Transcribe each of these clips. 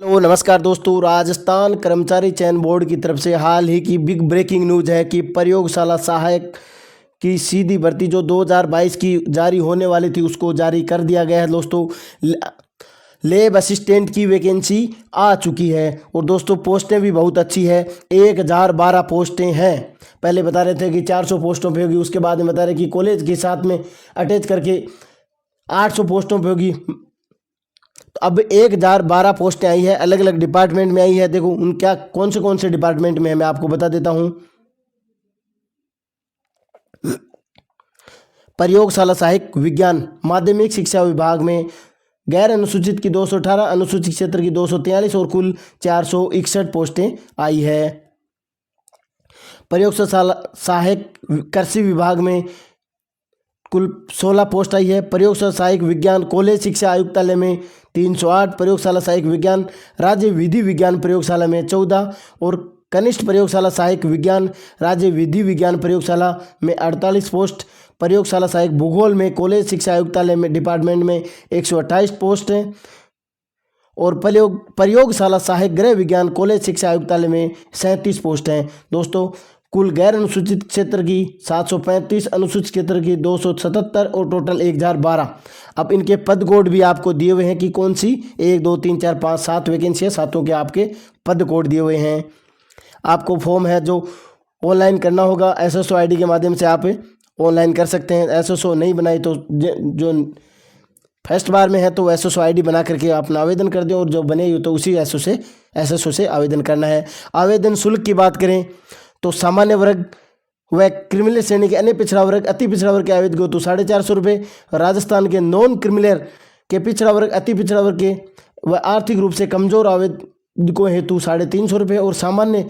Hello नमस्कार दोस्तों। राजस्थान कर्मचारी चयन बोर्ड की तरफ से हाल ही की बिग ब्रेकिंग न्यूज़ है कि प्रयोगशाला सहायक की सीधी भर्ती जो 2022 की जारी होने वाली थी उसको जारी कर दिया गया है दोस्तों। लैब असिस्टेंट की वैकेंसी आ चुकी है और दोस्तों पोस्टें भी बहुत अच्छी है। 1012 पोस्टें हैं। पहले बता रहे थे कि 400 पोस्टों पे होगी, उसके बाद में बता रहे कि कॉलेज के साथ में अटैच करके 800 पोस्टों पे होगी। अब 1012 पोस्टें आई है, अलग अलग डिपार्टमेंट में आई है। देखो उन क्या कौन से डिपार्टमेंट में है मैं आपको बता देता हूँ। प्रयोगशाला सहायक विज्ञान माध्यमिक शिक्षा विभाग में गैर अनुसूचित की 218, अनुसूचित क्षेत्र की 243 और कुल 461 पोस्टें आई है। प्रयोगशाला सहायक कृषि विभाग में कुल 16 पोस्ट आई है। प्रयोगशाला सहायक विज्ञान कॉलेज शिक्षा आयुक्तालय में 308, प्रयोगशाला सहायक विज्ञान राज्य विधि विज्ञान प्रयोगशाला में 14 और कनिष्ठ प्रयोगशाला सहायक विज्ञान राज्य विधि विज्ञान प्रयोगशाला में 48 पोस्ट। प्रयोगशाला सहायक भूगोल में कॉलेज शिक्षा आयुक्तालय में डिपार्टमेंट में 128 पोस्ट हैं और प्रयोगशाला सहायक गृह विज्ञान कॉलेज शिक्षा आयुक्तालय में 37 पोस्ट हैं। दोस्तों कुल गैर अनुसूचित क्षेत्र की 735, अनुसूचित क्षेत्र की 277 और टोटल 1012। अब इनके पद कोड भी आपको दिए हुए हैं कि कौन सी 1 2 3 4 5 7 वैकेंसी है, सातों के आपके पद कोड दिए हुए हैं। आपको फॉर्म है जो ऑनलाइन करना होगा, एसएसओ आईडी के माध्यम से आप ऑनलाइन कर सकते हैं। एसएसओ नहीं बनाई तो जो फर्स्ट बार में है तो एसएसओ आईडी बना करके अपना आवेदन कर दें और जो बने हो तो उसी एसएसओ से आवेदन करना है। आवेदन शुल्क की बात करें तो सामान्य वर्ग व क्रिमिनल श्रेणी के अन्य पिछड़ा वर्ग अति पिछड़ा वर्ग के आवेदक को तो 450 रुपये, राजस्थान के नॉन क्रिमिनल के पिछड़ा वर्ग अति पिछड़ा वर्ग के व आर्थिक रूप से कमजोर आवेदकों हेतु 350 रुपये और सामान्य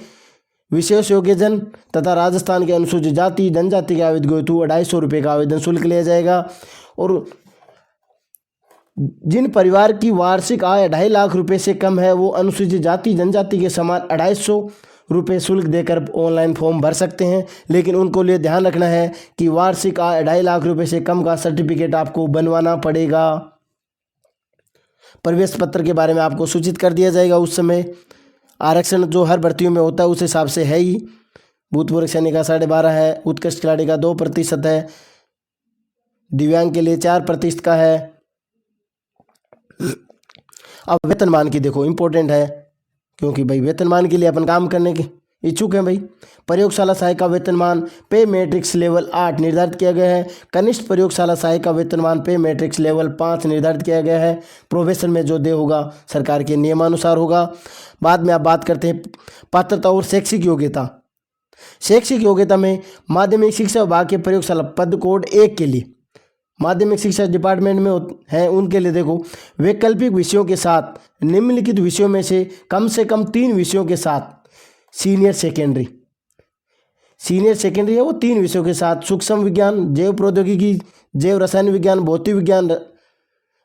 विशेष योग्यजन तथा राजस्थान के अनुसूचित जाति जनजाति के आवेदकों हेतु 250 रुपये का आवेदन शुल्क लिया जाएगा। और जिन परिवार की वार्षिक आय 2.5 लाख रुपए से कम है वो अनुसूचित जाति जनजाति के समान 250 रुपये शुल्क देकर ऑनलाइन फॉर्म भर सकते हैं। लेकिन उनको लिए ध्यान रखना है कि वार्षिक आय 2.5 लाख रुपए से कम का सर्टिफिकेट आपको बनवाना पड़ेगा। प्रवेश पत्र के बारे में आपको सूचित कर दिया जाएगा उस समय। आरक्षण जो हर भर्तियों में होता है उस हिसाब से है ही। भूतपूर्व सैनिक का 12.5 है, उत्कृष्ट खिलाड़ी का 2% है, दिव्यांग के लिए 4% का है। अब वेतनमान की देखो इम्पोर्टेंट है क्योंकि भाई वेतनमान के लिए अपन काम करने के इच्छुक हैं भाई। प्रयोगशाला सहायक का वेतनमान पे मैट्रिक्स लेवल 8 निर्धारित किया गया है। कनिष्ठ प्रयोगशाला सहायक का वेतनमान पे मैट्रिक्स लेवल 5 निर्धारित किया गया है। प्रोफेशन में जो दे होगा सरकार के नियमानुसार होगा। बाद में आप बात करते हैं पात्रता और शैक्षिक योग्यता। शैक्षिक योग्यता में माध्यमिक शिक्षा विभाग के प्रयोगशाला पद कोड 1 के लिए माध्यमिक शिक्षा डिपार्टमेंट में हैं उनके लिए देखो वैकल्पिक विषयों के साथ निम्नलिखित विषयों में से कम 3 विषयों के साथ सीनियर सेकेंडरी है वो 3 विषयों के साथ सूक्ष्म विज्ञान, जैव प्रौद्योगिकी, जैव रसायन विज्ञान, भौतिक विज्ञान,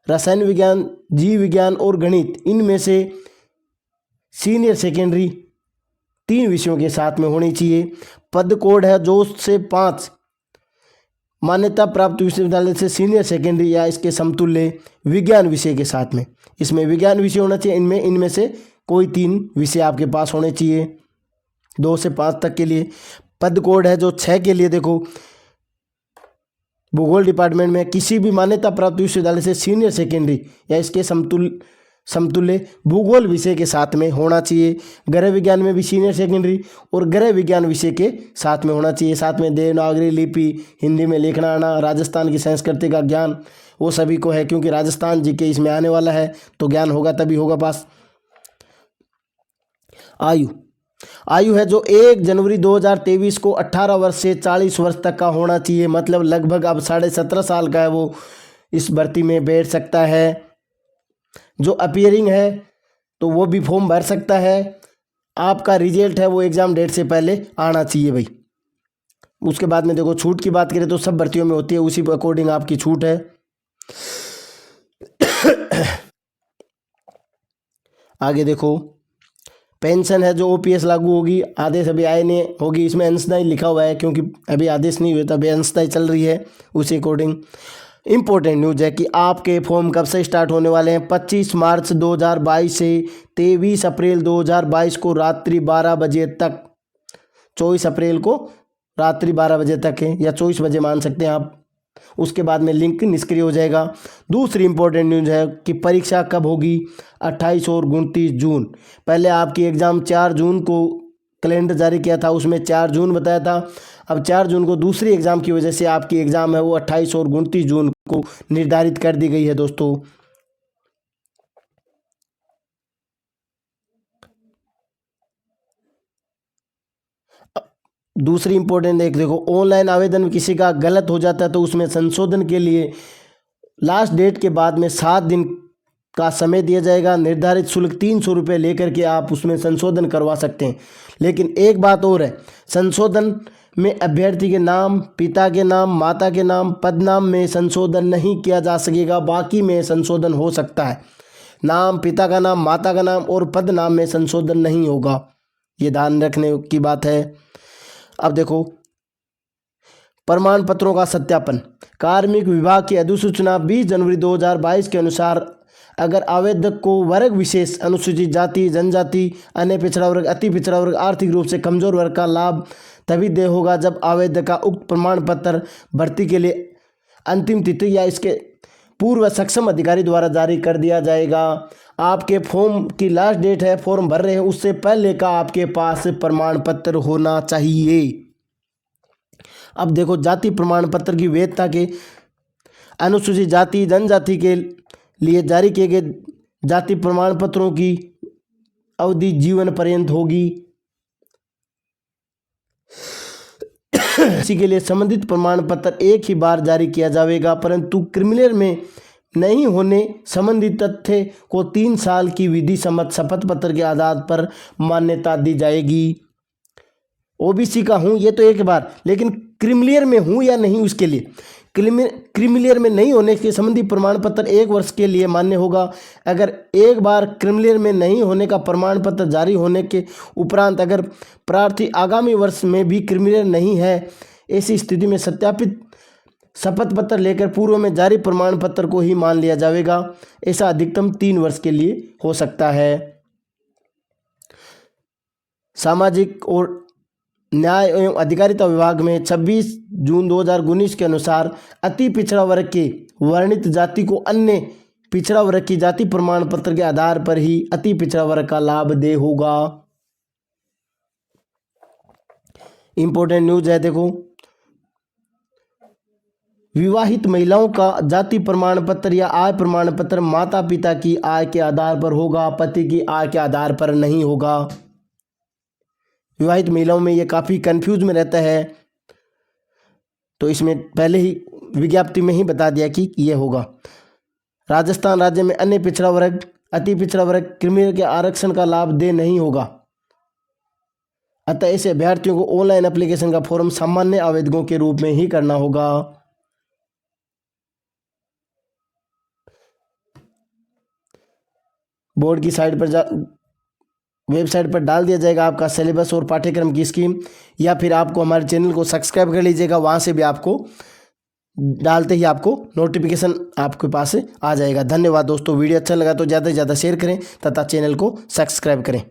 रसायन विज्ञान, जीव विज्ञान और गणित, इनमें से सीनियर सेकेंडरी 3 विषयों के साथ में होनी चाहिए। पद कोड है 2 से 5 मान्यता प्राप्त विश्वविद्यालय से सीनियर सेकेंडरी या इसके समतुल्य विज्ञान विषय के साथ में। इसमें विज्ञान विषय होना चाहिए। इनमें से कोई 3 विषय आपके पास होने चाहिए 2 से 5 तक के लिए। पद कोड है जो 6 के लिए देखो भूगोल डिपार्टमेंट में किसी भी मान्यता प्राप्त विश्वविद्यालय से सीनियर सेकेंडरी या इसके समतुल्य भूगोल विषय के साथ में होना चाहिए। गृह विज्ञान में भी सीनियर सेकेंडरी और गृह विज्ञान विषय के साथ में होना चाहिए। साथ में देवनागरी लिपि, हिंदी में लिखना आना, राजस्थान की संस्कृति का ज्ञान वो सभी को है क्योंकि राजस्थान जी के इसमें आने वाला है तो ज्ञान होगा तभी होगा पास। आयु है जो 1 जनवरी 2023 को 18 वर्ष से 40 वर्ष तक का होना चाहिए। मतलब लगभग अब 17.5 साल का है वो इस भर्ती में बैठ सकता है। जो अपीयरिंग है तो वो भी फॉर्म भर सकता है। आपका रिजल्ट है वो एग्ज़ाम डेट से पहले आना चाहिए भाई। उसके बाद में देखो छूट की बात करें तो सब भर्तियों में होती है, उसी के अकॉर्डिंग आपकी छूट है। आगे देखो पेंशन है जो ओपीएस लागू होगी, आदेश अभी आए नहीं होगी। इसमें अंशदायी लिखा हुआ है क्योंकि अभी आदेश नहीं हुए तो अभी अंशदायी चल रही है उसी अकॉर्डिंग। इम्पोर्टेंट न्यूज़ है कि आपके फॉर्म कब से स्टार्ट होने वाले हैं। 25 मार्च 2022 से 23 अप्रैल 2022 को रात्रि 12 बजे तक, 24 अप्रैल को रात्रि 12 बजे तक है, या 24 बजे मान सकते हैं आप। उसके बाद में लिंक निष्क्रिय हो जाएगा। दूसरी इंपॉर्टेंट न्यूज़ है कि परीक्षा कब होगी, 28 और 29 जून। पहले आपकी एग्ज़ाम 4 जून को कैलेंडर जारी किया था, उसमें 4 जून बताया था। अब 4 जून को दूसरी एग्ज़ाम की वजह से आपकी एग्ज़ाम है वो 28 और 29 जून को निर्धारित कर दी गई है दोस्तों। दूसरी इंपॉर्टेंट एक देखो, ऑनलाइन आवेदन किसी का गलत हो जाता है तो उसमें संशोधन के लिए लास्ट डेट के बाद में 7 दिन का समय दिया जाएगा। निर्धारित शुल्क 300 रुपये लेकर के आप उसमें संशोधन करवा सकते हैं। लेकिन एक बात और है, संशोधन में अभ्यर्थी के नाम, पिता के नाम, माता के नाम, पद नाम में संशोधन नहीं किया जा सकेगा, बाकी में संशोधन हो सकता है। नाम, पिता का नाम, माता का नाम और पद नाम में संशोधन नहीं होगा, ये ध्यान रखने की बात है। अब देखो, प्रमाण पत्रों का सत्यापन। कार्मिक विभाग की अधिसूचना 20 जनवरी 2022 के अनुसार अगर आवेदक को वर्ग विशेष, अनुसूचित जाति, जनजाति, अन्य पिछड़ा वर्ग, अति पिछड़ा वर्ग, आर्थिक रूप से कमजोर वर्ग का लाभ तभी दे होगा जब आवेदक का उक्त प्रमाण पत्र भर्ती के लिए अंतिम तिथि या इसके पूर्व सक्षम अधिकारी द्वारा जारी कर दिया जाएगा। आपके फॉर्म की लास्ट डेट है, फॉर्म भर रहे हैं, उससे पहले का आपके पास प्रमाण पत्र होना चाहिए। अब देखो, जाति प्रमाण पत्र की वैधता के अनुसूचित जाति, जनजाति के लिए जारी किए गए जाति प्रमाण पत्रों की अवधि जीवन पर्यंत होगी। इसी के लिए संबंधित प्रमाण पत्र एक ही बार जारी किया जाएगा, परंतु क्रिमिनल में नहीं होने संबंधित तथ्य को 3 साल की विधि सम्मत शपथ पत्र के आधार पर मान्यता दी जाएगी। ओबीसी का हूँ ये तो एक बार, लेकिन क्रिमिनल में हूँ या नहीं उसके लिए क्रिमिनल में नहीं होने के संबंधी प्रमाण पत्र 1 वर्ष के लिए मान्य होगा। अगर एक बार क्रिमिनल में नहीं होने का प्रमाण पत्र जारी होने के उपरांत अगर प्रार्थी आगामी वर्ष में भी क्रिमिनल नहीं है, ऐसी स्थिति में सत्यापित शपथ पत्र लेकर पूर्व में जारी प्रमाण पत्र को ही मान लिया जाएगा। ऐसा अधिकतम 3 वर्ष के लिए हो सकता है। सामाजिक और न्याय एवं अधिकारिता विभाग में 26 जून 2019 के अनुसार अति पिछड़ा वर्ग के वर्णित जाति को अन्य पिछड़ा वर्ग की जाति प्रमाण पत्र के आधार पर ही अति पिछड़ा वर्ग का लाभ दे होगा। इंपॉर्टेंट न्यूज है, देखो, विवाहित महिलाओं का जाति प्रमाण पत्र या आय प्रमाण पत्र माता पिता की आय के आधार पर होगा, पति की आय के आधार पर नहीं होगा। विवाहित महिलाओं में ये काफ़ी कंफ्यूज में रहता है, तो इसमें पहले ही विज्ञप्ति में ही बता दिया कि ये होगा। राजस्थान राज्य में अन्य पिछड़ा वर्ग, अति पिछड़ा वर्ग क्रिमिनल के आरक्षण का लाभ दे नहीं होगा। अतः ऐसे अभ्यर्थियों को ऑनलाइन एप्लीकेशन का फॉर्म सामान्य आवेदकों के रूप में ही करना होगा। बोर्ड की साइट पर वेबसाइट पर डाल दिया जाएगा आपका सिलेबस और पाठ्यक्रम की स्कीम, या फिर आपको हमारे चैनल को सब्सक्राइब कर लीजिएगा, वहाँ से भी आपको डालते ही आपको नोटिफिकेशन आपके पास आ जाएगा। धन्यवाद दोस्तों, वीडियो अच्छा लगा तो ज़्यादा से ज़्यादा शेयर करें तथा चैनल को सब्सक्राइब करें।